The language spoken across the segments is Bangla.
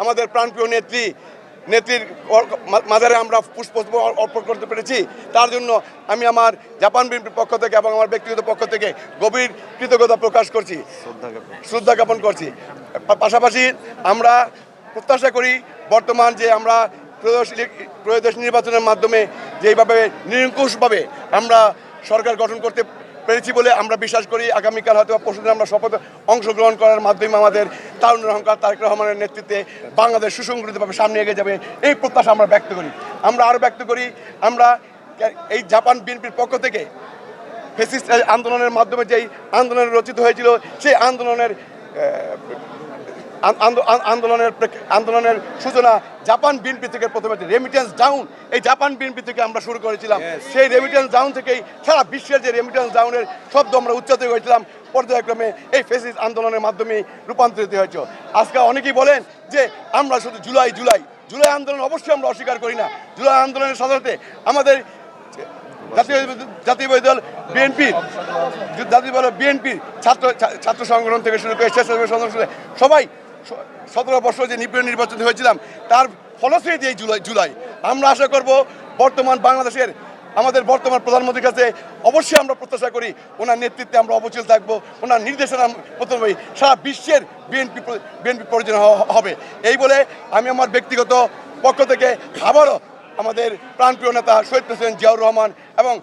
আমাদের প্রাণপ্রিয় নেত্রীর মাজারে আমরা পুষ্প অর্পণ করতে পেরেছি। তার জন্য আমি আমার জাপান বিএনপির পক্ষ থেকে এবং আমার ব্যক্তিগত পক্ষ থেকে গভীর কৃতজ্ঞতা প্রকাশ করছি, শ্রদ্ধা জ্ঞাপন করছি। পাশাপাশি আমরা প্রত্যাশা করি বর্তমান যে আমরা ত্রয়োদশ নির্বাচনের মাধ্যমে যেভাবে নিরঙ্কুশভাবে আমরা সরকার গঠন করতে পেরেছি বলে আমরা বিশ্বাস করি আগামীকাল হয়তো পরশুদিন আমরা শপথ অংশগ্রহণ করার মাধ্যমে আমাদের তারুণ্যের অহংকার তারেক রহমানের নেতৃত্বে বাংলাদেশ সুসংগঠিতভাবে সামনে এগিয়ে যাবে এই প্রত্যাশা আমরা ব্যক্ত করি। আমরা আরও ব্যক্ত করি আমরা এই জাপান বিএনপির পক্ষ থেকে ফ্যাসিস্ট আন্দোলনের মাধ্যমে যেই আন্দোলন রচিত হয়েছিল সেই আন্দোলনের সূচনা জাপান বিএনপি থেকে প্রথমে রেমিটেন্স ডাউন এই জাপান বিএনপি থেকে আমরা শুরু করেছিলাম। সেই রেমিটেন্স ডাউন থেকেই সারা বিশ্বের যে রেমিটেন্স ডাউনের শব্দ আমরা উচ্চারিত করেছিলাম পর্যায়ক্রমে এই ফ্যাসিস্ট আন্দোলনের মাধ্যমে রূপান্তরিত হয়েছে। আজকে অনেকেই বলেন যে আমরা শুধু জুলাই আন্দোলন অবশ্যই আমরা অস্বীকার করি না। জুলাই আন্দোলনের সাথে আমাদের জাতীয় দল বিএনপির ছাত্র সংগঠন থেকে শুরু করে স্বেচ্ছাসেবী সংগঠন সবাই 17 বছর যে নির্বাচন হয়েছিলাম তার ফলশ্রুতি এই জুলাই আমরা আশা করব বর্তমান বাংলাদেশের আমাদের বর্তমান প্রধানমন্ত্রীর কাছে অবশ্যই আমরা প্রত্যাশা করি ওনার নেতৃত্বে আমরা অবচল থাকবো, ওনার নির্দেশনা প্রথমে সারা বিশ্বের বিএনপি পরিচালনা হবে। এই বলে আমি আমার ব্যক্তিগত পক্ষ থেকে আবারও আমাদের প্রাণপ্রিয় নেতা শহীদ প্রেসিডেন্ট জিয়াউর রহমান এবং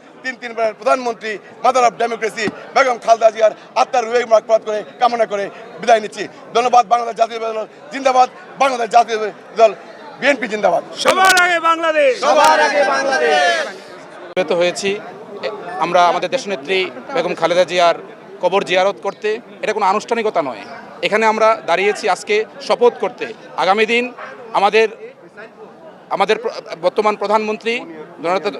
তিনবারের প্রধানমন্ত্রী mother of democracy Begum Khaleda জিয়ার আত্মার রুহে মাগফিরাত করে কামনা করে বিদায় নিচ্ছি। ধন্যবাদ। বাংলাদেশ জাতীয় দল জিন্দাবাদ, বাংলাদেশ জাতীয় দল বিএনপি জিন্দাবাদ। সবার আগে বাংলাদেশ। হয়েছি আমরা আমাদের দেশনেত্রী বেগম খালেদা জিয়ার কবর জিয়ারত করতে। এটা কোনো আনুষ্ঠানিকতা নয়, এখানে আমরা দাঁড়িয়েছি আজকে শপথ করতে আগামী দিন আমাদের বর্তমান প্রধানমন্ত্রী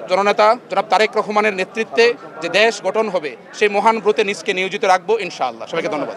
জননেতা জনাব তারেক রহমানের নেতৃত্বে যে দেশ গঠন হবে সেই মহান ব্রতে নিজকে নিয়োজিত রাখবো ইনশাআল্লাহ। সবাইকে ধন্যবাদ।